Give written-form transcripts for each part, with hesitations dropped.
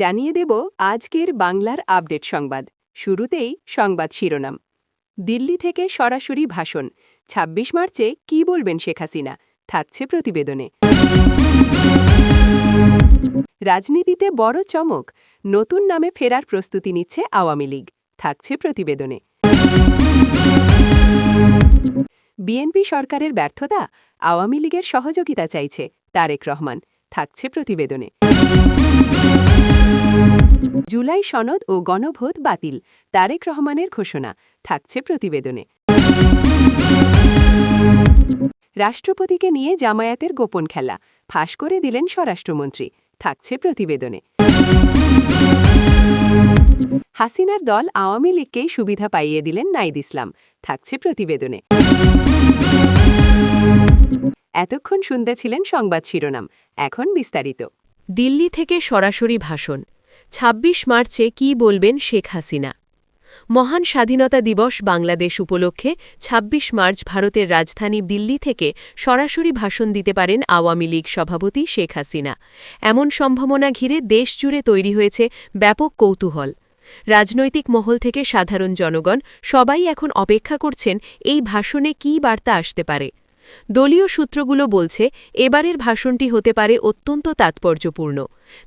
জানিয়ে দেব আজকের বাংলার আপডেট সংবাদ। শুরুতেই সংবাদ শিরোনাম। দিল্লি থেকে সরাসরি ভাষণ, ২৬ মার্চে কী বলবেন শেখ হাসিনা, থাকছে প্রতিবেদনে। রাজনীতিতে বড় চমক, নতুন নামে ফেরার প্রস্তুতি নিচ্ছে আওয়ামী লীগ, থাকছে প্রতিবেদনে। বিএনপি সরকারের ব্যর্থতা, আওয়ামী লীগের সহযোগিতা চাইছে তারেক রহমান, থাকছে প্রতিবেদনে। জুলাই সনদ ও গণভোট বাতিল, তারেক রহমানের ঘোষণা, থাকছে প্রতিবেদনে। রাষ্ট্রপতিকে নিয়ে জামায়াতের গোপন খেলা, ফাঁস করে দিলেন স্বরাষ্ট্রমন্ত্রী, থাকছে প্রতিবেদনে। হাসিনার দল আওয়ামী লীগকেই সুবিধা পাইয়ে দিলেন নাইদ ইসলাম, থাকছে প্রতিবেদনে। এতক্ষণ শুনতেছিলেন সংবাদ শিরোনাম, এখন বিস্তারিত। দিল্লি থেকে সরাসরি ভাষণ, ২৬ মার্চে কী বলবেন শেখ হাসিনা। মহান স্বাধীনতা দিবস বাংলাদেশ উপলক্ষে ২৬ মার্চ ভারতের রাজধানী দিল্লি থেকে সরাসরি ভাষণ দিতে পারেন আওয়ামী লীগ সভাপতি শেখ হাসিনা। এমন সম্ভাবনা ঘিরে দেশজুড়ে তৈরি হয়েছে ব্যাপক কৌতূহল। রাজনৈতিক মহল থেকে সাধারণ জনগণ সবাই এখন অপেক্ষা করছেন এই ভাষণে কী বার্তা আসতে পারে। দলীয় সূত্রগুলো বলছে, এবারের ভাষণটি হতে পারে অত্যন্ত তাৎপর্যপূর্ণ।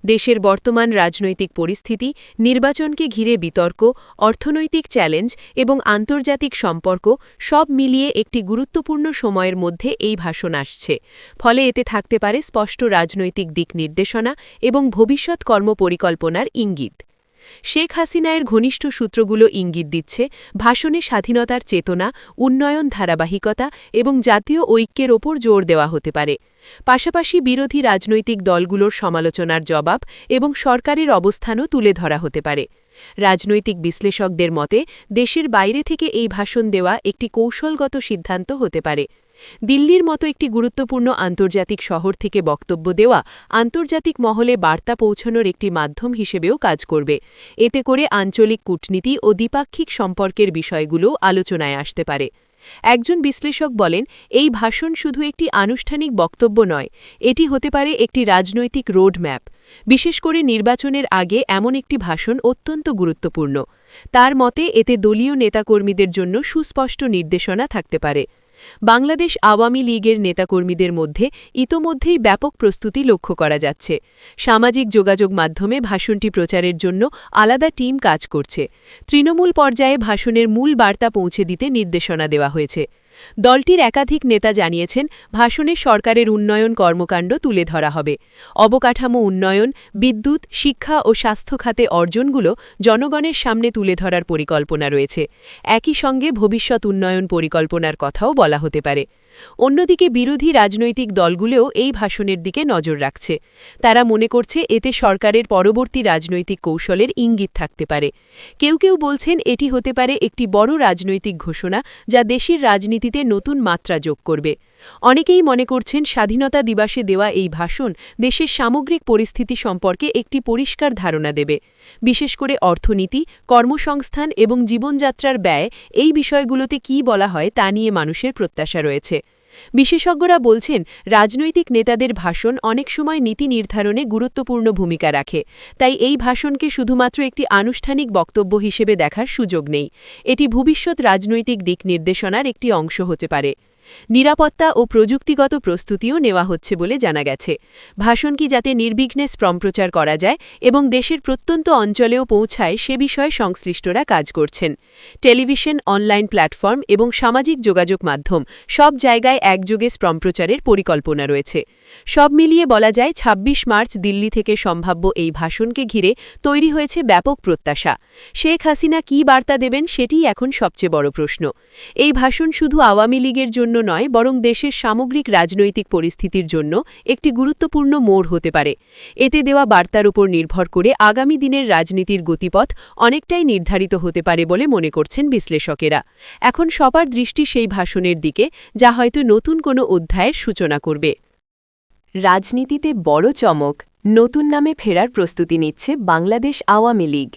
দেশের বর্তমান রাজনৈতিক পরিস্থিতি, নির্বাচনকে ঘিরে বিতর্ক, অর্থনৈতিক চ্যালেঞ্জ এবং আন্তর্জাতিক সম্পর্ক সব মিলিয়ে একটি গুরুত্বপূর্ণ সময়ের মধ্যে এই ভাষণ আসছে। ফলে এতে থাকতে পারে স্পষ্ট রাজনৈতিক দিক নির্দেশনা এবং ভবিষ্যৎ কর্মপরিকল্পনার ইঙ্গিত। শেখ হাসিনার ঘনিষ্ঠ সূত্রগুলো ইঙ্গিত দিচ্ছে, ভাষণে স্বাধীনতার চেতনা, উন্নয়ন ধারাবাহিকতা এবং জাতীয় ঐক্যের ওপর জোর দেওয়া হতে পারে। পাশাপাশি বিরোধী রাজনৈতিক দলগুলোর সমালোচনার জবাব এবং সরকারের অবস্থানও তুলে ধরা হতে পারে। রাজনৈতিক বিশ্লেষকদের মতে, দেশের বাইরে থেকে এই ভাষণ দেওয়া একটি কৌশলগত সিদ্ধান্ত হতে পারে। দিল্লির মতো একটি গুরুত্বপূর্ণ আন্তর্জাতিক শহর থেকে বক্তব্য দেওয়া আন্তর্জাতিক মহলে বার্তা পৌঁছানোর একটি মাধ্যম হিসেবেও কাজ করবে। এতে করে আঞ্চলিক কূটনীতি ও দ্বিপাক্ষিক সম্পর্কের বিষয়গুলো আলোচনায় আসতে পারে। একজন বিশ্লেষক বলেন, এই ভাষণ শুধু একটি আনুষ্ঠানিক বক্তব্য নয়, এটি হতে পারে একটি রাজনৈতিক রোডম্যাপ। বিশেষ করে নির্বাচনের আগে এমন একটি ভাষণ অত্যন্ত গুরুত্বপূর্ণ। তার মতে, এতে দলীয় নেতাকর্মীদের জন্য সুস্পষ্ট নির্দেশনা থাকতে পারে। বাংলাদেশ আওয়ামী লীগের নেতাকর্মীদের মধ্যে ইতোমধ্যেই ব্যাপক প্রস্তুতি লক্ষ্য করা যাচ্ছে। সামাজিক যোগাযোগ মাধ্যমে ভাষণটি প্রচারের জন্য আলাদা টিম কাজ করছে। তৃণমূল পর্যায়ে ভাষণের মূল বার্তা পৌঁছে দিতে নির্দেশনা দেওয়া হয়েছে। দলটির একাধিক নেতা জানিয়েছেন, ভাষণে সরকারের উন্নয়ন কর্মকাণ্ড তুলে ধরা হবে। অবকাঠামো উন্নয়ন, বিদ্যুৎ, শিক্ষা ও স্বাস্থ্য খাতে অর্জনগুলো জনগণের সামনে তুলে ধরার পরিকল্পনা রয়েছে। একই সঙ্গে ভবিষ্যৎ উন্নয়ন পরিকল্পনার কথাও বলা হতে পারে। অন্যদিকে বিরোধী রাজনৈতিক দলগুলোও এই ভাষণের দিকে নজর রাখছে। তারা মনে করছে, এতে সরকারের পরবর্তী রাজনৈতিক কৌশলের ইঙ্গিত থাকতে পারে। কেউ কেউ বলছেন, এটি হতে পারে একটি বড় রাজনৈতিক ঘোষণা যা দেশের রাজনীতিতে নতুন মাত্রা যোগ করবে। অনেকেই মনে করছেন, স্বাধীনতা দিবসে দেওয়া এই ভাষণ দেশের সামগ্রিক পরিস্থিতি সম্পর্কে একটি পরিষ্কার ধারণা দেবে। বিশেষ করে অর্থনীতি, কর্মসংস্থান এবং জীবনযাত্রার ব্যয়, এই বিষয়গুলোতে কী বলা হয় তা নিয়ে মানুষের প্রত্যাশা রয়েছে। বিশেষজ্ঞরা বলছেন, রাজনৈতিক নেতাদের ভাষণ অনেক সময় নীতি নির্ধারণে গুরুত্বপূর্ণ ভূমিকা রাখে। তাই এই ভাষণকে শুধুমাত্র একটি আনুষ্ঠানিক বক্তব্য হিসেবে দেখার সুযোগ নেই। এটি ভবিষ্যৎ রাজনৈতিক দিক নির্দেশনার একটি অংশ হতে পারে। নিরাপত্তা ও প্রযুক্তিগত প্রস্তুতিও নেওয়া হচ্ছে বলে জানা গেছে। ভাষণটি যাতে নির্বিঘ্নে সম্প্রচার করা যায় এবং দেশের প্রত্যন্ত অঞ্চলেও পৌঁছায় সে বিষয়ে সংশ্লিষ্টরা কাজ করছেন। টেলিভিশন, অনলাইন প্ল্যাটফর্ম এবং সামাজিক যোগাযোগ মাধ্যম সব জায়গায় একযোগে সম্প্রচারের পরিকল্পনা রয়েছে। সব মিলিয়ে বলা যায়, ২৬ মার্চ দিল্লি থেকে সম্ভাব্য এই ভাষণকে ঘিরে তৈরি হয়েছে ব্যাপক প্রত্যাশা। শেখ হাসিনা কী বার্তা দেবেন সেটিই এখন সবচেয়ে বড় প্রশ্ন। এই ভাষণ শুধু আওয়ামী লীগের জন্য নয়, বরং দেশের সামগ্রিক রাজনৈতিক পরিস্থিতির জন্য একটি গুরুত্বপূর্ণ মোড় হতে পারে। এতে দেওয়া বার্তার উপর নির্ভর করে আগামী দিনের রাজনীতির গতিপথ অনেকটাই নির্ধারিত হতে পারে বলে মনে করছেন বিশ্লেষকেরা। এখন সবার দৃষ্টি সেই ভাষণের দিকে, যা হয়তো নতুন কোনো অধ্যায়ের সূচনা করবে। রাজনীতিতে বড় চমক, নতুন নামে ফেরার প্রস্তুতি নিচ্ছে বাংলাদেশ আওয়ামী লীগ।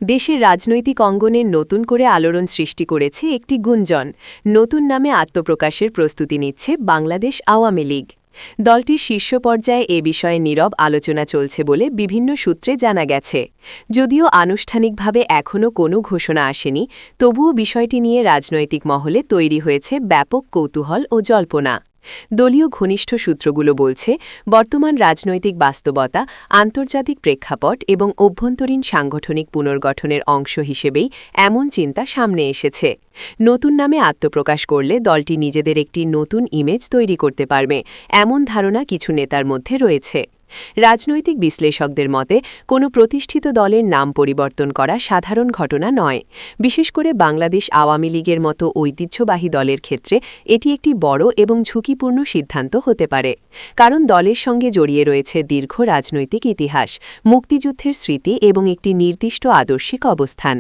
দেশের রাজনৈতিক অঙ্গনে নতুন করে আলোড়ন সৃষ্টি করেছে একটি গুঞ্জন, নতুন নামে আত্মপ্রকাশের প্রস্তুতি নিচ্ছে বাংলাদেশ আওয়ামী লীগ। দলটির শীর্ষ পর্যায়ে এ বিষয়ে নীরব আলোচনা চলছে বলে বিভিন্ন সূত্রে জানা গেছে। যদিও আনুষ্ঠানিকভাবে এখনও কোনো ঘোষণা আসেনি, তবুও বিষয়টি নিয়ে রাজনৈতিক মহলে তৈরি হয়েছে ব্যাপক কৌতূহল ও জল্পনা। দলীয় ঘনিষ্ঠ সূত্রগুলো বলছে, বর্তমান রাজনৈতিক বাস্তবতা, আন্তর্জাতিক প্রেক্ষাপট এবং অভ্যন্তরীণ সাংগঠনিক পুনর্গঠনের অংশ হিসেবেই এমন চিন্তা সামনে এসেছে। নতুন নামে আত্মপ্রকাশ করলে দলটি নিজেদের একটি নতুন ইমেজ তৈরি করতে পারবে, এমন ধারণা কিছু নেতার মধ্যে রয়েছে। রাজনৈতিক বিশ্লেষকদের মতে কোনো প্রতিষ্ঠিত দলের নাম পরিবর্তন করা সাধারণ ঘটনা নয়। বিশেষ করে বাংলাদেশ আওয়ামী লীগের মতো ঐতিহ্যবাহী দলের ক্ষেত্রে এটি একটি বড় এবং ঝুঁকিপূর্ণ সিদ্ধান্ত হতে পারে। কারণ দলের সঙ্গে জড়িয়ে রয়েছে দীর্ঘ রাজনৈতিক ইতিহাস, মুক্তিযুদ্ধের স্মৃতি এবং একটি নির্দিষ্ট আদর্শিক অবস্থান।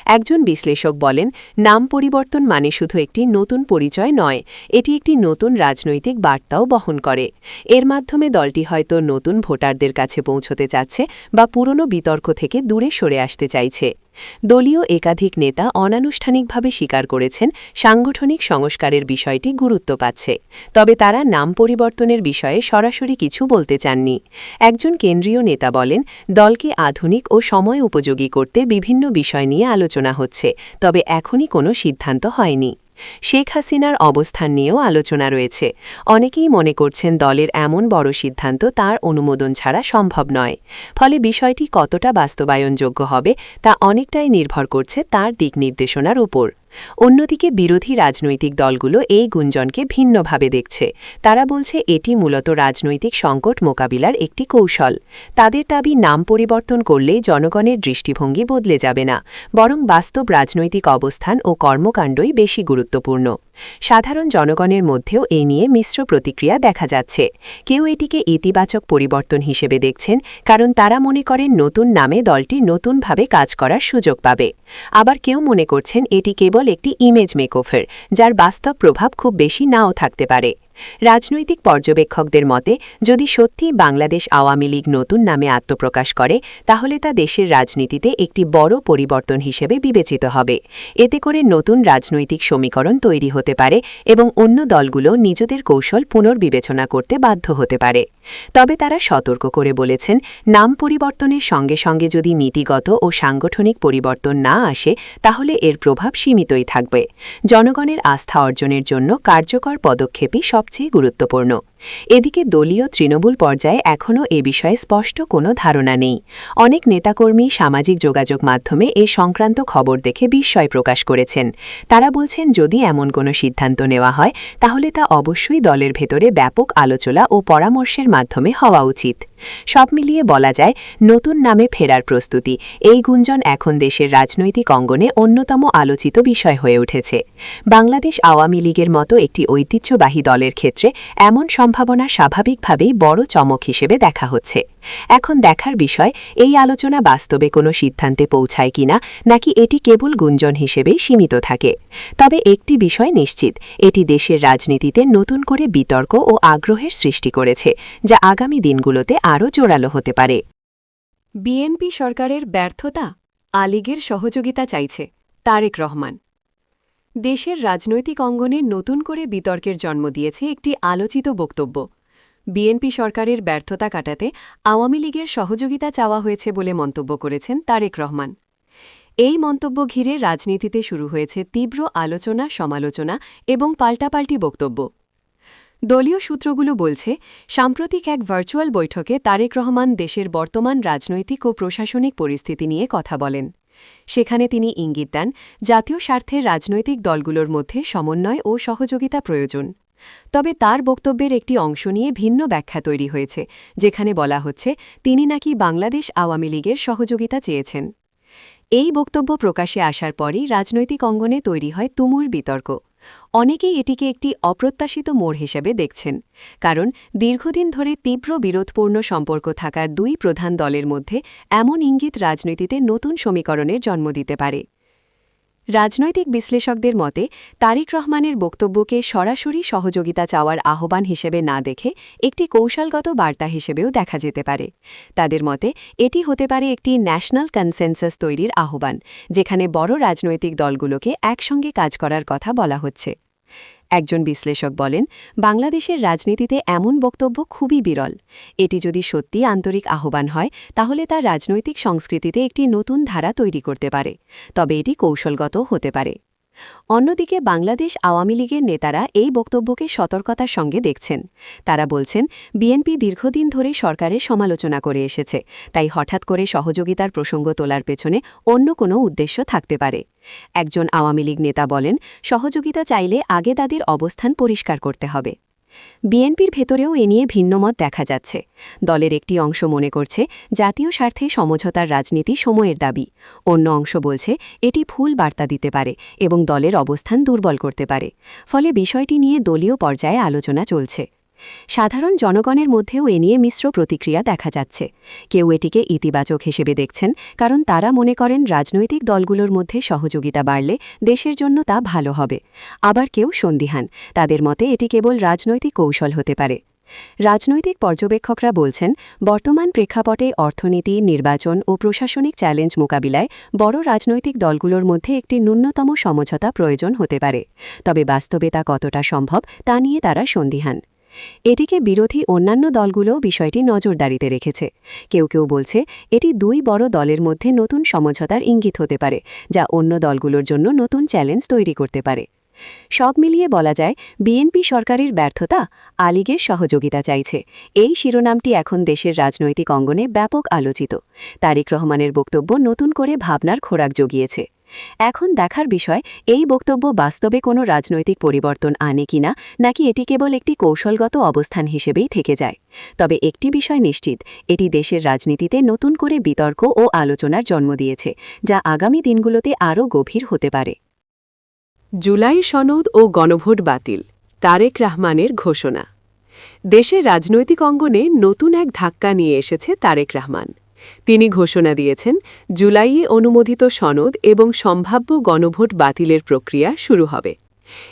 একজন বিশ্লেষক বলেন, নাম পরিবর্তন মানে শুধু একটি নতুন পরিচয় নয়, এটি একটি নতুন রাজনৈতিক বার্তাও বহন করে। এর মাধ্যমে দলটি হয়তো নতুন ভোটারদের কাছে পৌঁছতে চাচ্ছে বা পুরনো বিতর্ক থেকে দূরে সরে আসতে চাইছে। দলীয় একাধিক নেতা অনানুষ্ঠানিকভাবে স্বীকার করেছেন সাংগঠনিক সংস্কারের বিষয়টি গুরুত্ব পাচ্ছে, তবে তারা নাম পরিবর্তনের বিষয়ে সরাসরি কিছু বলতে চাননি। একজন কেন্দ্রীয় নেতা বলেন, দলকে আধুনিক ও সময় উপযোগী করতে বিভিন্ন বিষয় নিয়ে আলোচনা হচ্ছে, তবে এখনই কোনো সিদ্ধান্ত হয়নি। শেখ হাসিনার অবস্থান নিয়েও আলোচনা রয়েছে। অনেকেই মনে করছেন দলের এমন বড় সিদ্ধান্ত তার অনুমোদন ছাড়া সম্ভব নয়। ফলে বিষয়টি কতটা বাস্তবায়নযোগ্য হবে তা অনেকটাই নির্ভর করছে তার দিক নির্দেশনার উপর। অন্যদিকে বিরোধী রাজনৈতিক দলগুলো এই গুঞ্জনকে ভিন্নভাবে দেখছে। তারা বলছে এটি মূলত রাজনৈতিক সংকট মোকাবিলার একটি কৌশল। তাদের দাবি, নাম পরিবর্তন করলে জনগণের দৃষ্টিভঙ্গি বদলে যাবে না, বরং বাস্তব রাজনৈতিক অবস্থান ও কর্মকাণ্ডই বেশি গুরুত্বপূর্ণ। সাধারণ জনগণের মধ্যেও এ নিয়ে মিশ্র প্রতিক্রিয়া দেখা যাচ্ছে। কেউ এটিকে ইতিবাচক পরিবর্তন হিসেবে দেখছেন, কারণ তারা মনে করেন নতুন নামে দলটি নতুনভাবে কাজ করার সুযোগ পাবে। আবার কেউ মনে করছেন এটি কেবল একটি ইমেজ মেকওভার, যার বাস্তব প্রভাব খুব বেশি নাও থাকতে পারে। রাজনৈতিক পর্যবেক্ষকদের মতে, যদি সত্যি বাংলাদেশ আওয়ামী লীগ নতুন নামে আত্মপ্রকাশ করে, তাহলে তা দেশের রাজনীতিতে একটি বড় পরিবর্তন হিসেবে বিবেচিত হবে। এতে করে নতুন রাজনৈতিক সমীকরণ তৈরি হতে পারে এবং অন্য দলগুলো নিজেদের কৌশল পুনর্বিবেচনা করতে বাধ্য হতে পারে। তবে তারা সতর্ক করে বলেছেন, নাম পরিবর্তনের সঙ্গে সঙ্গে যদি নীতিগত ও সাংগঠনিক পরিবর্তন না আসে, তাহলে এর প্রভাব সীমিতই থাকবে। জনগণের আস্থা অর্জনের জন্য কার্যকর পদক্ষেপই সবচেয়ে গুরুত্বপূর্ণ। এদিকে দলীয় তৃণমূল পর্যায়ে এখনও এ বিষয়ে স্পষ্ট কোনো ধারণা নেই। অনেক নেতাকর্মী সামাজিক যোগাযোগ মাধ্যমে এ সংক্রান্ত খবর দেখে বিস্ময় প্রকাশ করেছেন। তারা বলছেন, যদি এমন কোনো সিদ্ধান্ত নেওয়া হয়, তাহলে তা অবশ্যই দলের ভেতরে ব্যাপক আলোচনা ও পরামর্শের মাধ্যমে হওয়া উচিত। সব মিলিয়ে বলা যায়, নতুন নামে ফেরার প্রস্তুতি, এই গুঞ্জন এখন দেশের রাজনৈতিক অঙ্গনে অন্যতম আলোচিত বিষয় হয়ে উঠেছে। বাংলাদেশ আওয়ামী লীগের মতো একটি ঐতিহ্যবাহী দলের ক্ষেত্রে এমন সম্ভাবনা স্বাভাবিকভাবেই বড় চমক হিসেবে দেখা হচ্ছে। এখন দেখার বিষয়, এই আলোচনা বাস্তবে কোনো সিদ্ধান্তে পৌঁছায় কিনা, নাকি এটি কেবল গুঞ্জন হিসেবেই সীমিত থাকে। তবে একটি বিষয় নিশ্চিত, এটি দেশের রাজনীতিতে নতুন করে বিতর্ক ও আগ্রহের সৃষ্টি করেছে, যা আগামী দিনগুলোতে আরও জোরালো হতে পারে। বিএনপি সরকারের ব্যর্থতা, আলীগের সহযোগিতা চাইছে তারেক রহমান। দেশের রাজনৈতিক অঙ্গনে নতুন করে বিতর্কের জন্ম দিয়েছে একটি আলোচিত বক্তব্য। বিএনপি সরকারের ব্যর্থতা কাটাতে আওয়ামী লীগের সহযোগিতা চাওয়া হয়েছে বলে মন্তব্য করেছেন তারেক রহমান। এই মন্তব্য ঘিরে রাজনীতিতে শুরু হয়েছে তীব্র আলোচনা, সমালোচনা এবং পাল্টাপাল্টি বক্তব্য। দলীয় সূত্রগুলো বলছে, সাম্প্রতিক এক ভার্চুয়াল বৈঠকে তারেক রহমান দেশের বর্তমান রাজনৈতিক ও প্রশাসনিক পরিস্থিতি নিয়ে কথা বলেন। সেখানে তিনি ইঙ্গিত দেন, জাতীয় স্বার্থের রাজনৈতিক দলগুলোর মধ্যে সমন্বয় ও সহযোগিতা প্রয়োজন। তবে তার বক্তব্যের একটি অংশ নিয়ে ভিন্ন ব্যাখ্যা তৈরি হয়েছে, যেখানে বলা হচ্ছে তিনি নাকি বাংলাদেশ আওয়ামী লীগের সহযোগিতা চেয়েছেন। এই বক্তব্য প্রকাশে আসার পরই রাজনৈতিক অঙ্গনে তৈরি হয় তুমুল বিতর্ক। অনেকেই এটিকে একটি অপ্রত্যাশিত মোড় হিসেবে দেখছেন, কারণ দীর্ঘদিন ধরে তীব্র বিরোধপূর্ণ সম্পর্ক থাকার দুই প্রধান দলের মধ্যে এমন ইঙ্গিত রাজনীতিতে নতুন সমীকরণের জন্ম দিতে পারে। রাজনৈতিক বিশ্লেষকদের মতে, তারেক রহমানের বক্তব্যকে সরাসরি সহযোগিতা চাওয়ার আহ্বান হিসেবে না দেখে একটি কৌশলগত বার্তা হিসেবেও দেখা যেতে পারে। তাদের মতে, এটি হতে পারে একটি ন্যাশনাল কনসেনসাস তৈরির আহ্বান, যেখানে বড় রাজনৈতিক দলগুলোকে একসঙ্গে কাজ করার কথা বলা হচ্ছে। একজন বিশ্লেষক বলেন, বাংলাদেশের রাজনীতিতে এমন বক্তব্য খুবই বিরল। এটি যদি সত্যি আন্তরিক আহ্বান হয় তাহলে তা রাজনৈতিক সংস্কৃতিতে একটি নতুন ধারা তৈরি করতে পারে, তবে এটি কৌশলগত হতে পারে। অন্যদিকে বাংলাদেশ আওয়ামী লীগের নেতারা এই বক্তব্যকে সতর্কতার সঙ্গে দেখছেন। তারা বলছেন, বিএনপি দীর্ঘদিন ধরে সরকারের সমালোচনা করে এসেছে, তাই হঠাৎ করে সহযোগিতার প্রসঙ্গ তোলার পেছনে অন্য কোনো উদ্দেশ্য থাকতে পারে। একজন আওয়ামী লীগ নেতা বলেন, সহযোগিতা চাইলে আগে তাদের অবস্থান পরিষ্কার করতে হবে। বিএনপির ভেতরেও এ নিয়ে ভিন্নমত দেখা যাচ্ছে। দলের একটি অংশ মনে করছে, জাতীয় স্বার্থে সমঝোতার রাজনীতি সময়ের দাবি। অন্য অংশ বলছে, এটি ভুল বার্তা দিতে পারে এবং দলের অবস্থান দুর্বল করতে পারে। ফলে বিষয়টি নিয়ে দলীয় পর্যায়ে আলোচনা চলছে। সাধারণ জনগণের মধ্যেও এ নিয়ে মিশ্র প্রতিক্রিয়া দেখা যাচ্ছে। কেউ এটিকে ইতিবাচক হিসেবে দেখছেন, কারণ তারা মনে করেন রাজনৈতিক দলগুলোর মধ্যে সহযোগিতা বাড়লে দেশের জন্য তা ভালো হবে। আবার কেউ সন্দিহান, তাদের মতে এটি কেবল রাজনৈতিক কৌশল হতে পারে। রাজনৈতিক পর্যবেক্ষকরা বলছেন, বর্তমান প্রেক্ষাপটে অর্থনীতি, নির্বাচন ও প্রশাসনিক চ্যালেঞ্জ মোকাবিলায় বড় রাজনৈতিক দলগুলোর মধ্যে একটি ন্যূনতম সমঝোতা প্রয়োজন হতে পারে। তবে বাস্তবে তা কতটা সম্ভব তা নিয়ে তারা সন্দিহান। এটিকে বিরোধী অন্যান্য দলগুলোও বিষয়টি নজরদারিতে রেখেছে। কেউ কেউ বলছে, এটি দুই বড় দলের মধ্যে নতুন সমঝোতার ইঙ্গিত হতে পারে, যা অন্য দলগুলোর জন্য নতুন চ্যালেঞ্জ তৈরি করতে পারে। সব মিলিয়ে বলা যায়, বিএনপি সরকারের ব্যর্থতা, আলীগের সহযোগিতা চাইছে, এই শিরোনামটি এখন দেশের রাজনৈতিক অঙ্গনে ব্যাপক আলোচিত। তারেক রহমানের বক্তব্য নতুন করে ভাবনার খোরাক জুগিয়েছে। এখন দেখার বিষয়, এই বক্তব্য বাস্তবে কোনো রাজনৈতিক পরিবর্তন আনে কিনা, নাকি এটি কেবল একটি কৌশলগত অবস্থান হিসেবেই থেকে যায়। তবে একটি বিষয় নিশ্চিত, এটি দেশের রাজনীতিতে নতুন করে বিতর্ক ও আলোচনার জন্ম দিয়েছে, যা আগামী দিনগুলোতে আরও গভীর হতে পারে। জুলাই সনদ ও গণভোট বাতিল, তারেক রহমানের ঘোষণা। দেশের রাজনৈতিক অঙ্গনে নতুন এক ধাক্কা নিয়ে এসেছে তারেক রহমান। তিনি ঘোষণা দিয়েছেন, জুলাইয়ে অনুমোদিত সনদ এবং সম্ভাব্য গণভোট বাতিলের প্রক্রিয়া শুরু হবে।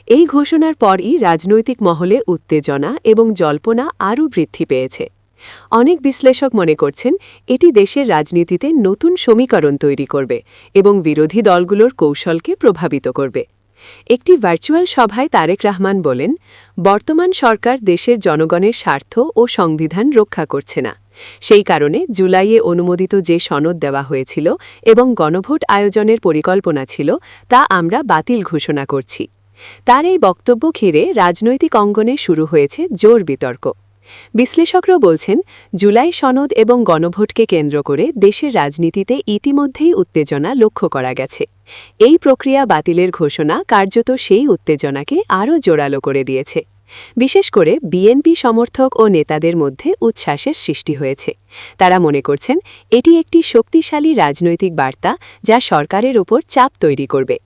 এই ঘোষণার পরই রাজনৈতিক মহলে উত্তেজনা এবং জল্পনা আরও বৃদ্ধি পেয়েছে। অনেক বিশ্লেষক মনে করছেন, এটি দেশের রাজনীতিতে নতুন সমীকরণ তৈরি করবে এবং বিরোধী দলগুলোর কৌশলকে প্রভাবিত করবে। একটি ভার্চুয়াল সভায় তারেক রহমান বলেন, বর্তমান সরকার দেশের জনগণের স্বার্থ ও সংবিধান রক্ষা করছে না। সেই কারণে জুলাইয়ে অনুমোদিত যে সনদ দেওয়া হয়েছিল এবং গণভোট আয়োজনের পরিকল্পনা ছিল, তা আমরা বাতিল ঘোষণা করছি। তার এই বক্তব্য ঘিরে রাজনৈতিক অঙ্গনে শুরু হয়েছে জোর বিতর্ক। বিশ্লেষকরা বলছেন, জুলাই সনদ এবং গণভোটকে কেন্দ্র করে দেশের রাজনীতিতে ইতিমধ্যেই উত্তেজনা লক্ষ্য করা গেছে। এই প্রক্রিয়া বাতিলের ঘোষণা কার্যত সেই উত্তেজনাকে আরও জোরালো করে দিয়েছে। বিশেষ করে বিএনপি সমর্থক ও নেতাদের মধ্যে উচ্ছ্বাসের সৃষ্টি হয়েছে। তারা মনে করছেন, এটি একটি শক্তিশালী রাজনৈতিক বার্তা, যা সরকারের ওপর চাপ তৈরি করবে।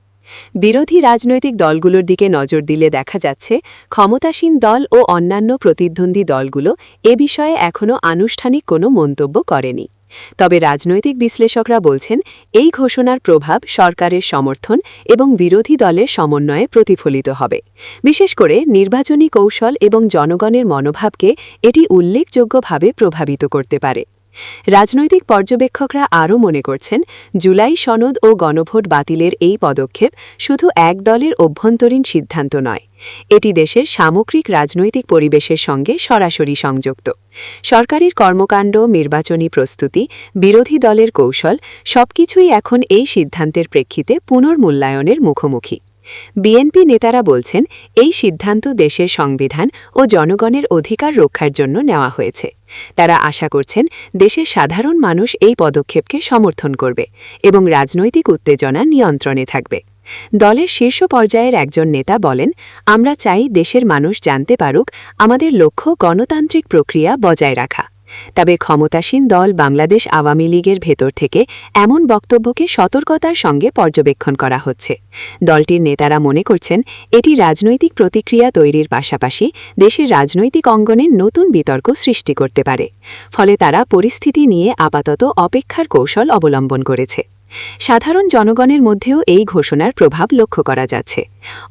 বিরোধী রাজনৈতিক দলগুলোর দিকে নজর দিলে দেখা যাচ্ছে, ক্ষমতাসীন দল ও অন্যান্য প্রতিদ্বন্দ্বী দলগুলো এ বিষয়ে এখনও আনুষ্ঠানিক কোনো মন্তব্য করেনি। তবে রাজনৈতিক বিশ্লেষকরা বলছেন, এই ঘোষণার প্রভাব সরকারের সমর্থন এবং বিরোধী দলের সমন্বয়ে প্রতিফলিত হবে। বিশেষ করে নির্বাচনী কৌশল এবং জনগণের মনোভাবকে এটি উল্লেখযোগ্যভাবে প্রভাবিত করতে পারে। রাজনৈতিক পর্যবেক্ষকরা আরও মনে করছেন, জুলাই সনদ ও গণভোট বাতিলের এই পদক্ষেপ শুধু এক দলের অভ্যন্তরীণ সিদ্ধান্ত নয়, এটি দেশের সামগ্রিক রাজনৈতিক পরিবেশের সঙ্গে সরাসরি সংযুক্ত। সরকারের কর্মকাণ্ড, নির্বাচনী প্রস্তুতি, বিরোধী দলের কৌশল সবকিছুই এখন এই সিদ্ধান্তের প্রেক্ষিতে পুনর্মূল্যায়নের মুখোমুখি। বিএনপি নেতারা বলছেন, এই সিদ্ধান্ত দেশের সংবিধান ও জনগণের অধিকার রক্ষার জন্য নেওয়া হয়েছে। তারা আশা করছেন, দেশের সাধারণ মানুষ এই পদক্ষেপকে সমর্থন করবে এবং রাজনৈতিক উত্তেজনা নিয়ন্ত্রণে থাকবে। দলের শীর্ষ পর্যায়ের একজন নেতা বলেন, আমরা চাই দেশের মানুষ জানতে পারুক, আমাদের লক্ষ্য গণতান্ত্রিক প্রক্রিয়া বজায় রাখা। তবে ক্ষমতাসীন দল বাংলাদেশ আওয়ামী লীগের ভেতর থেকে এমন বক্তব্যকে সতর্কতার সঙ্গে পর্যবেক্ষণ করা হচ্ছে। দলটির নেতারা মনে করছেন, এটি রাজনৈতিক প্রতিক্রিয়া তৈরির পাশাপাশি দেশের রাজনৈতিক অঙ্গনে নতুন বিতর্ক সৃষ্টি করতে পারে। ফলে তারা পরিস্থিতি নিয়ে আপাতত অপেক্ষার কৌশল অবলম্বন করেছে। সাধারণ জনগণের মধ্যেও এই ঘোষণার প্রভাব লক্ষ্য করা যাচ্ছে।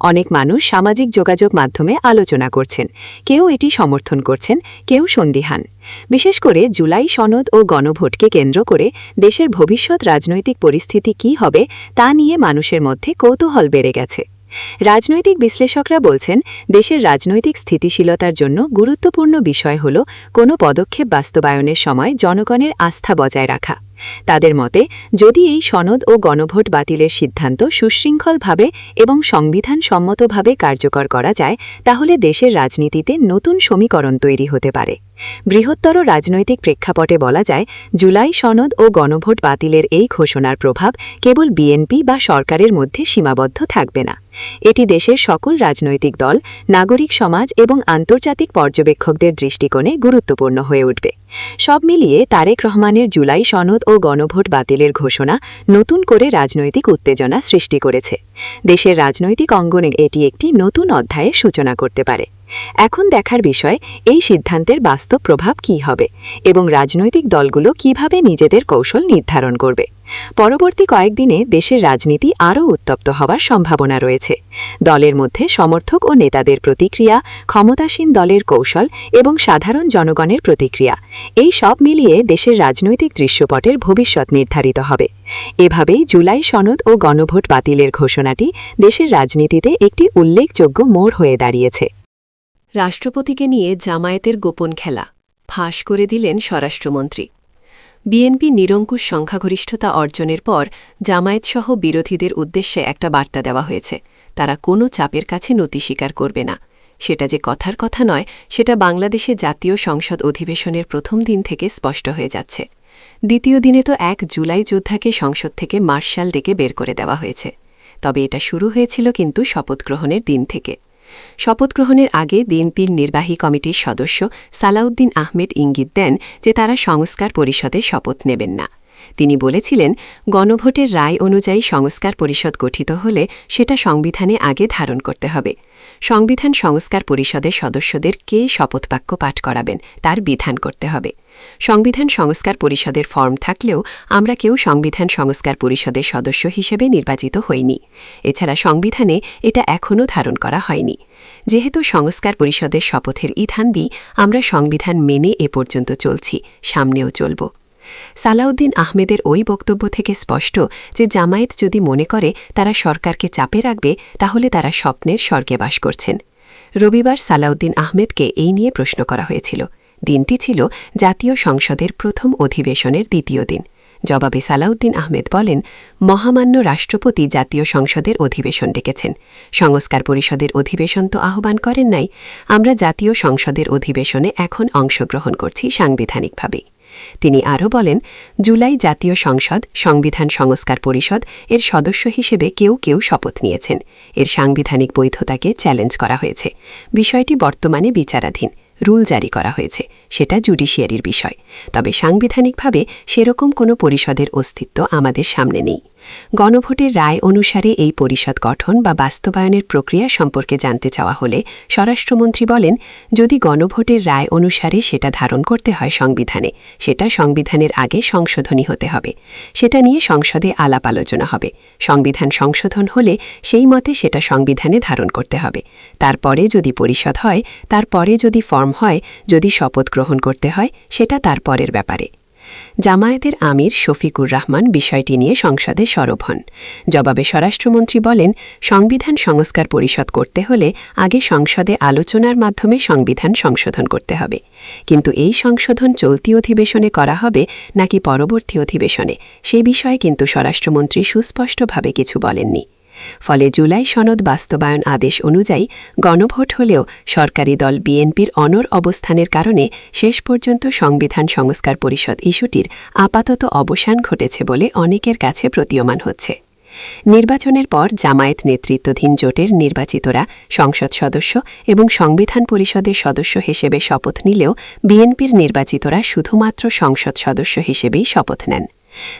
অনেক মানুষ সামাজিক যোগাযোগ মাধ্যমে আলোচনা করছেন, কেউ এটি সমর্থন করছেন, কেউ সন্দিহান। বিশেষ করে জুলাই সনদ ও গণভোটকে কেন্দ্র করে দেশের ভবিষ্যৎ রাজনৈতিক পরিস্থিতি কী হবে তা নিয়ে মানুষের মধ্যে কৌতূহল বেড়ে গেছে। রাজনৈতিক বিশ্লেষকরা বলছেন, দেশের রাজনৈতিক স্থিতিশীলতার জন্য গুরুত্বপূর্ণ বিষয় হল কোনো পদক্ষেপ বাস্তবায়নের সময় জনগণের আস্থা বজায় রাখা। তাদের মতে, যদি এই সনদ ও গণভোট বাতিলের সিদ্ধান্ত সুশৃঙ্খলভাবে এবং সংবিধানসম্মতভাবে কার্যকর করা যায়, তাহলে দেশের রাজনীতিতে নতুন সমীকরণ তৈরি হতে পারে। বৃহত্তর রাজনৈতিক প্রেক্ষাপটে বলা যায়, জুলাই সনদ ও গণভোট বাতিলের এই ঘোষণার প্রভাব কেবল বিএনপি বা সরকারের মধ্যে সীমাবদ্ধ থাকবে না। এটি দেশের সকল রাজনৈতিক দল, নাগরিক সমাজ এবং আন্তর্জাতিক পর্যবেক্ষকদের দৃষ্টিকোণে গুরুত্বপূর্ণ হয়ে উঠবে। সব মিলিয়ে তারেক রহমানের জুলাই সনদ ও গণভোট বাতিলের ঘোষণা নতুন করে রাজনৈতিক উত্তেজনা সৃষ্টি করেছে। দেশের রাজনৈতিক অঙ্গনে এটি একটি নতুন অধ্যায়ের সূচনা করতে পারে। এখন দেখার বিষয়, এই সিদ্ধান্তের বাস্তব প্রভাব কী হবে এবং রাজনৈতিক দলগুলো কিভাবে নিজেদের কৌশল নির্ধারণ করবে। পরবর্তী কয়েকদিনে দেশের রাজনীতি আরও উত্তপ্ত হওয়ার সম্ভাবনা রয়েছে। দলের মধ্যে সমর্থক ও নেতাদের প্রতিক্রিয়া, ক্ষমতাসীন দলের কৌশল এবং সাধারণ জনগণের প্রতিক্রিয়া, এই সব মিলিয়ে দেশের রাজনৈতিক দৃশ্যপটের ভবিষ্যৎ নির্ধারিত হবে। এভাবেই জুলাই সনদ ও গণভোট বাতিলের ঘোষণাটি দেশের রাজনীতিতে একটি উল্লেখযোগ্য মোড় হয়ে দাঁড়িয়েছে। রাষ্ট্রপতিকে নিয়ে জামায়াতের গোপন খেলা ফাঁস করে দিলেন স্বরাষ্ট্রমন্ত্রী। বিএনপি নিরঙ্কুশ সংখ্যাগরিষ্ঠতা অর্জনের পর জামায়াতসহ বিরোধীদের উদ্দেশ্যে একটা বার্তা দেওয়া হয়েছে, তারা কোনো চাপের কাছে নতি স্বীকার করবে না। সেটা যে কথার কথা নয়, সেটা বাংলাদেশে জাতীয় সংসদ অধিবেশনের প্রথম দিন থেকে স্পষ্ট হয়ে যাচ্ছে। দ্বিতীয় দিনে তো 1 জুলাই যোদ্ধাকে সংসদ থেকে মার্শাল ডেকে বের করে দেওয়া হয়েছে। তবে এটা শুরু হয়েছিল কিন্তু শপথগ্রহণের দিন থেকে। শপথগ্রহণের আগে দিন 3 নির্বাহী কমিটির সদস্য সালাউদ্দিন আহমেদ ইঙ্গিত দেন যে তারা সংস্কার পরিষদে শপথ নেবেন না। তিনি বলেছিলেন, গণভোটের রায় অনুযায়ী সংস্কার পরিষদ গঠিত হলে সেটা সংবিধানে আগে ধারণ করতে হবে। সংবিধান সংস্কার পরিষদের সদস্যদের কে শপথবাক্য পাঠ করাবেন তার বিধান করতে হবে। সংবিধান সংস্কার পরিষদের ফর্ম থাকলেও আমরা কেউ সংবিধান সংস্কার পরিষদের সদস্য হিসেবে নির্বাচিত হইনি। এছাড়া সংবিধানে এটা এখনও ধারণ করা হয়নি। যেহেতু সংস্কার পরিষদের শপথের ইধানবি, আমরা সংবিধান মেনে এ পর্যন্ত চলছি, সামনেও চলব। সালাউদ্দিন আহমেদের ওই বক্তব্য থেকে স্পষ্ট যে জামায়াত যদি মনে করে তারা সরকারকে চাপে রাখবে, তাহলে তারা স্বপ্নের স্বর্গে বাস করছেন। রবিবার সালাউদ্দিন আহমেদকে এই নিয়ে প্রশ্ন করা হয়েছিল। দিনটি ছিল জাতীয় সংসদের প্রথম অধিবেশনের দ্বিতীয় দিন। জবাবে সালাউদ্দিন আহমেদ বলেন, মহামান্য রাষ্ট্রপতি জাতীয় সংসদের অধিবেশন ডেকেছেন, সংস্কার পরিষদের অধিবেশন তো আহ্বান করেন নাই। আমরা জাতীয় সংসদের অধিবেশনে এখন অংশগ্রহণ করছি সাংবিধানিকভাবে। তিনি আরও বলেন, জুলাই জাতীয় সংসদ সংবিধান সংস্কার পরিষদ এর সদস্য হিসেবে কেউ কেউ শপথ নিয়েছেন। এর সাংবিধানিক বৈধতাকে চ্যালেঞ্জ করা হয়েছে। বিষয়টি বর্তমানে বিচারাধীন। রুল জারি করা হয়েছে, সেটা জুডিশিয়ারির বিষয়। তবে সাংবিধানিকভাবে সেরকম কোনো পরিষদের অস্তিত্ব আমাদের সামনে নেই। গণভোটের রায় অনুসারে এই পরিষদ গঠন বা বাস্তবায়নের প্রক্রিয়া সম্পর্কে জানতে চাওয়া হলে স্বরাষ্ট্রমন্ত্রী বলেন, যদি গণভোটের রায় অনুসারে সেটা ধারণ করতে হয় সংবিধানে, সেটা সংবিধানের আগে সংশোধনী হতে হবে। সেটা নিয়ে সংসদে আলাপ আলোচনা হবে। সংবিধান সংশোধন হলে সেই মতে সেটা সংবিধানে ধারণ করতে হবে। তারপরে যদি পরিষদ হয়, তারপরে যদি ফর্ম হয়, যদি শপথ গ্রহণ করতে হয়, সেটা তারপরের ব্যাপারে। জামায়াতের আমির শফিকুর রহমান বিষয়টি নিয়ে সংসদে সরব হন। জবাবে স্বরাষ্ট্রমন্ত্রী বলেন, সংবিধান সংস্কার পরিষদ করতে হলে আগে সংসদে আলোচনার মাধ্যমে সংবিধান সংশোধন করতে হবে। কিন্তু এই সংশোধন চলতি অধিবেশনে করা হবে নাকি পরবর্তী অধিবেশনে, সে বিষয়ে কিন্তু স্বরাষ্ট্রমন্ত্রী সুস্পষ্টভাবে কিছু বলেননি। ফলে জুলাই সনদ বাস্তবায়ন আদেশ অনুযায়ী গণভোট হলেও সরকারি দল বিএনপির অনড় অবস্থানের কারণে শেষ পর্যন্ত সংবিধান সংস্কার পরিষদ ইস্যুটির আপাতত অবসান ঘটেছে বলে অনেকের কাছে প্রতীয়মান হচ্ছে। নির্বাচনের পর জামায়াত নেতৃত্বাধীন জোটের নির্বাচিতরা সংসদ সদস্য এবং সংবিধান পরিষদের সদস্য হিসেবে শপথ নিলেও বিএনপির নির্বাচিতরা শুধুমাত্র সংসদ সদস্য হিসেবেই শপথ নেন।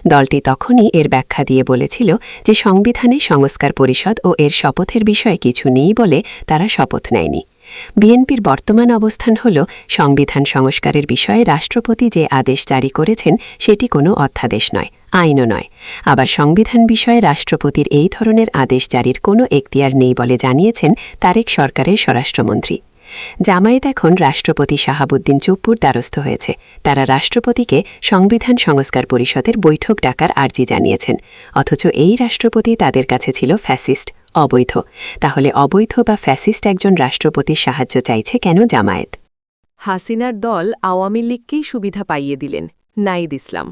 দলটি তখনই এর ব্যাখ্যা দিয়ে বলেছিল যে সংবিধানে সংস্কার পরিষদ ও এর শপথের বিষয়ে কিছু নেই বলে তারা শপথ নেয়নি। বিএনপির বর্তমান অবস্থান হল, সংবিধান সংস্কারের বিষয়ে রাষ্ট্রপতি যে আদেশ জারি করেছেন সেটি কোনো অধ্যাদেশ নয়, আইনও নয়। আবার সংবিধান বিষয়ে রাষ্ট্রপতির এই ধরনের আদেশ জারির কোনো এখতিয়ার নেই বলে জানিয়েছেন তারেক সরকারের স্বরাষ্ট্রমন্ত্রী। জামায়াত এখন রাষ্ট্রপতি শাহাবুদ্দিন চুপ্পুর দ্বারস্থ হয়েছে। তারা রাষ্ট্রপতিকে সংবিধান সংস্কার পরিষদের বৈঠক ডাকার আর্জি জানিয়েছেন। অথচ এই রাষ্ট্রপতি তাদের কাছে ছিল ফ্যাসিস্ট, অবৈধ। তাহলে অবৈধ বা ফ্যাসিস্ট একজন রাষ্ট্রপতির সাহায্য চাইছে কেন জামায়াত? হাসিনার দল আওয়ামী লীগকেই সুবিধা পাইয়ে দিলেন নাঈদ ইসলাম।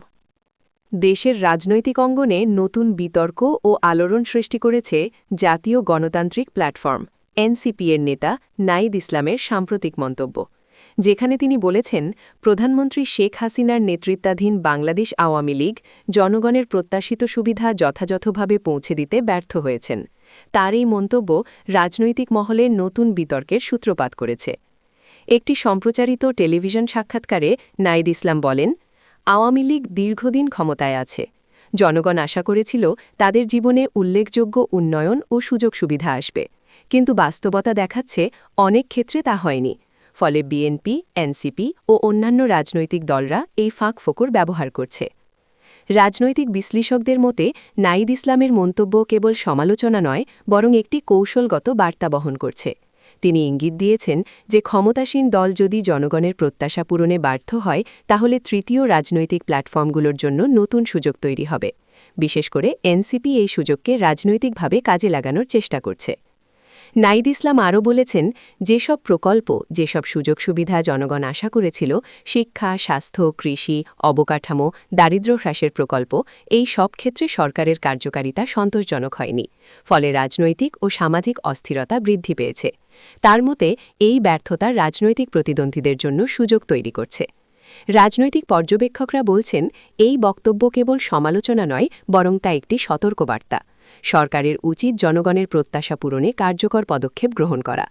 দেশের রাজনৈতিক অঙ্গনে নতুন বিতর্ক ও আলোড়ন সৃষ্টি করেছে জাতীয় গণতান্ত্রিক প্ল্যাটফর্ম এনসিপি এর নেতা নাঈদ ইসলামের সাম্প্রতিক মন্তব্য, যেখানে তিনি বলেছেন প্রধানমন্ত্রী শেখ হাসিনার নেতৃত্বাধীন বাংলাদেশ আওয়ামী লীগ জনগণের প্রত্যাশিত সুবিধা যথাযথভাবে পৌঁছে দিতে ব্যর্থ হয়েছেন। তার এই মন্তব্য রাজনৈতিক মহলের নতুন বিতর্কের সূত্রপাত করেছে। একটি সম্প্রচারিত টেলিভিশন সাক্ষাৎকারে নাঈদ ইসলাম বলেন, আওয়ামী লীগ দীর্ঘদিন ক্ষমতায় আছে। জনগণ আশা করেছিল তাদের জীবনে উল্লেখযোগ্য উন্নয়ন ও সুযোগ সুবিধা আসবে, কিন্তু বাস্তবতা দেখাচ্ছে অনেক ক্ষেত্রে তা হয়নি। ফলে বিএনপি, এনসিপি ও অন্যান্য রাজনৈতিক দলরা এই ফাঁকফোকর ব্যবহার করছে। রাজনৈতিক বিশ্লেষকদের মতে নাঈদ ইসলামের মন্তব্য কেবল সমালোচনা নয়, বরং একটি কৌশলগত বার্তা বহন করছে। তিনি ইঙ্গিত দিয়েছেন যে ক্ষমতাসীন দল যদি জনগণের প্রত্যাশা পূরণে ব্যর্থ হয়, তাহলে তৃতীয় রাজনৈতিক প্ল্যাটফর্মগুলোর জন্য নতুন সুযোগ তৈরি হবে। বিশেষ করে এনসিপি এই সুযোগকে রাজনৈতিকভাবে কাজে লাগানোর চেষ্টা করছে। নাঈদ ইসলাম আরও বলেছেন, যেসব প্রকল্প, যেসব সুযোগ সুবিধা জনগণ আশা করেছিল, শিক্ষা, স্বাস্থ্য, কৃষি, অবকাঠামো, দারিদ্র্য হ্রাসের প্রকল্প, এই সব ক্ষেত্রে সরকারের কার্যকারিতা সন্তোষজনক হয়নি। ফলে রাজনৈতিক ও সামাজিক অস্থিরতা বৃদ্ধি পেয়েছে। তার মতে এই ব্যর্থতা রাজনৈতিক প্রতিদ্বন্দ্বীদের জন্য সুযোগ তৈরি করছে। রাজনৈতিক পর্যবেক্ষকরা বলছেন, এই বক্তব্য কেবল সমালোচনা নয়, বরং তা একটি সতর্কবার্তা। সরকারের উচিত জনগণের প্রত্যাশা পূরণে কার্যকর পদক্ষেপ গ্রহণ করা।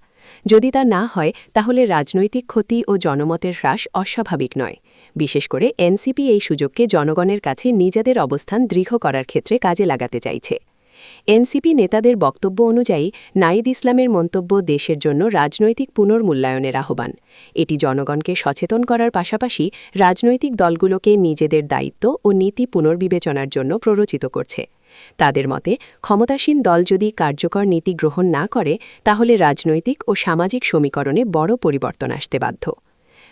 যদি তা না হয়, তাহলে রাজনৈতিক ক্ষতি ও জনমতের হ্রাস অস্বাভাবিক নয়। বিশেষ করে এনসিপি এই সুযোগকে জনগণের কাছে নিজেদের অবস্থান দৃঢ় করার ক্ষেত্রে কাজে লাগাতে চাইছে। এনসিপি নেতাদের বক্তব্য অনুযায়ী নাঈদ ইসলামের মন্তব্য দেশের জন্য রাজনৈতিক পুনর্মূল্যায়নের আহ্বান। এটি জনগণকে সচেতন করার পাশাপাশি রাজনৈতিক দলগুলোকে নিজেদের দায়িত্ব ও নীতি পুনর্বিবেচনার জন্য প্ররোচিত করছে। তাদের মতে ক্ষমতাসীন দল যদি কার্যকর নীতি গ্রহণ না করে, তাহলে রাজনৈতিক ও সামাজিক সমীকরণে বড় পরিবর্তন আসতে বাধ্য।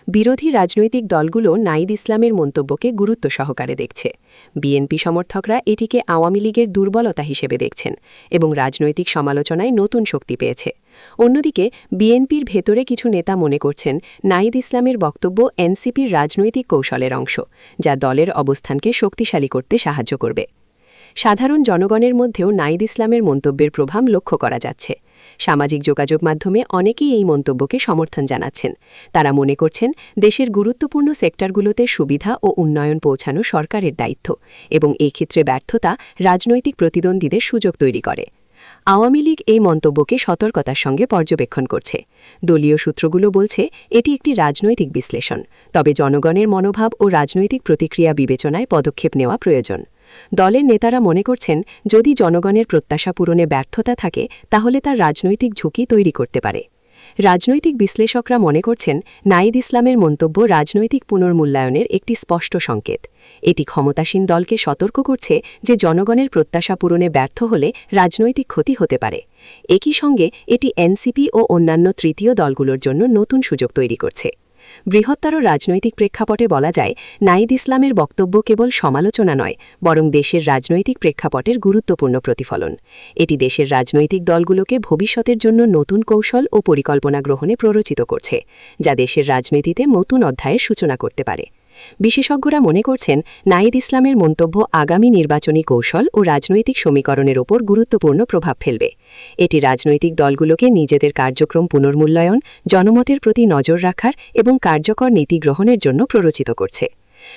বিরোধী রাজনৈতিক দলগুলো নাঈদ ইসলামের মন্তব্যকে গুরুত্ব সহকারে দেখছে। বিএনপি সমর্থকরা এটিকে আওয়ামী লীগের দুর্বলতা হিসেবে দেখছেন এবং রাজনৈতিক সমালোচনায় নতুন শক্তি পেয়েছে। অন্যদিকে বিএনপির ভেতরে কিছু নেতা মনে করছেন নাঈদ ইসলামের বক্তব্য এনসিপির রাজনৈতিক কৌশলের অংশ, যা দলের অবস্থানকে শক্তিশালী করতে সাহায্য করবে। সাধারণ জনগণের মধ্যেও নাঈদ ইসলামের মন্তব্যের প্রভাব লক্ষ্য করা যাচ্ছে। সামাজিক যোগাযোগ মাধ্যমে অনেকেই এই মন্তব্যকে সমর্থন জানাচ্ছেন। তারা মনে করছেন দেশের গুরুত্বপূর্ণ সেক্টরগুলোতে সুবিধা ও উন্নয়ন পৌঁছানো সরকারের দায়িত্ব এবং এই ক্ষেত্রে ব্যর্থতা রাজনৈতিক প্রতিদ্বন্দ্বীদের সুযোগ তৈরি করে। আওয়ামী লীগ এই মন্তব্যকে সতর্কতার সঙ্গে পর্যবেক্ষণ করছে। দলীয় সূত্রগুলো বলছে এটি একটি রাজনৈতিক বিশ্লেষণ, তবে জনগণের মনোভাব ও রাজনৈতিক প্রতিক্রিয়া বিবেচনায় পদক্ষেপ নেওয়া প্রয়োজন। দলের নেতারা মনে করছেন, যদি জনগণের প্রত্যাশা পূরণে ব্যর্থতা থাকে, তাহলে তার রাজনৈতিক ঝুঁকি তৈরি করতে পারে। রাজনৈতিক বিশ্লেষকরা মনে করছেন নাঈদ ইসলামের মন্তব্য রাজনৈতিক পুনর্মূল্যায়নের একটি স্পষ্ট সংকেত। এটি ক্ষমতাসীন দলকে সতর্ক করছে যে জনগণের প্রত্যাশা পূরণে ব্যর্থ হলে রাজনৈতিক ক্ষতি হতে পারে। একই সঙ্গে এটি এনসিপি ও অন্যান্য তৃতীয় দলগুলোর জন্য নতুন সুযোগ তৈরি করছে। বৃহত্তর রাজনৈতিক প্রেক্ষাপটে বলা যায়, নাঈদ ইসলামের বক্তব্য কেবল সমালোচনা নয়, বরং দেশের রাজনৈতিক প্রেক্ষাপটের গুরুত্বপূর্ণ প্রতিফলন। এটি দেশের রাজনৈতিক দলগুলোকে ভবিষ্যতের জন্য নতুন কৌশল ও পরিকল্পনা গ্রহণে প্ররোচিত করছে, যা দেশের রাজনীতিতে নতুন অধ্যায়ের সূচনা করতে পারে। বিশেষজ্ঞরা মনে করছেন নাঈদ ইসলামের মন্তব্য আগামী নির্বাচনী কৌশল ও রাজনৈতিক সমীকরণের ওপর গুরুত্বপূর্ণ প্রভাব ফেলবে। এটি রাজনৈতিক দলগুলোকে নিজেদের কার্যক্রম পুনর্মূল্যায়ন, জনমতের প্রতি নজর রাখার এবং কার্যকর নীতি গ্রহণের জন্য প্ররোচিত করছে।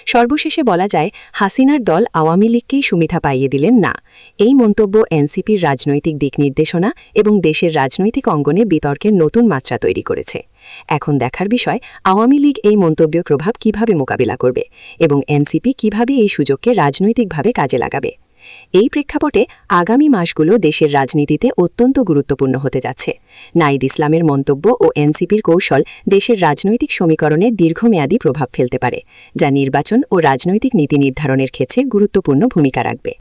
সর্বশেষে বলা যায়, হাসিনার দল আওয়ামী লীগকেই সুবিধা পাইয়ে দিলেন না। এই মন্তব্য এনসিপির রাজনৈতিক দিক নির্দেশনা এবং দেশের রাজনৈতিক অঙ্গনে বিতর্কের নতুন মাত্রা তৈরি করেছে। এখন দেখার বিষয়, আওয়ামী লীগ এই মন্তব্যের প্রভাব কিভাবে মোকাবিলা করবে এবং এনসিপি কিভাবে এই সুযোগকে রাজনৈতিকভাবে কাজে লাগাবে। এই প্রেক্ষাপটে আগামী মাসগুলো দেশের রাজনীতিতে অত্যন্ত গুরুত্বপূর্ণ হতে যাচ্ছে। নাঈদ ইসলামের মন্তব্য ও এনসিপির কৌশল দেশের রাজনৈতিক সমীকরণে দীর্ঘমেয়াদী প্রভাব ফেলতে পারে, যা নির্বাচন ও রাজনৈতিক নীতি নির্ধারণের ক্ষেত্রে গুরুত্বপূর্ণ ভূমিকা রাখবে।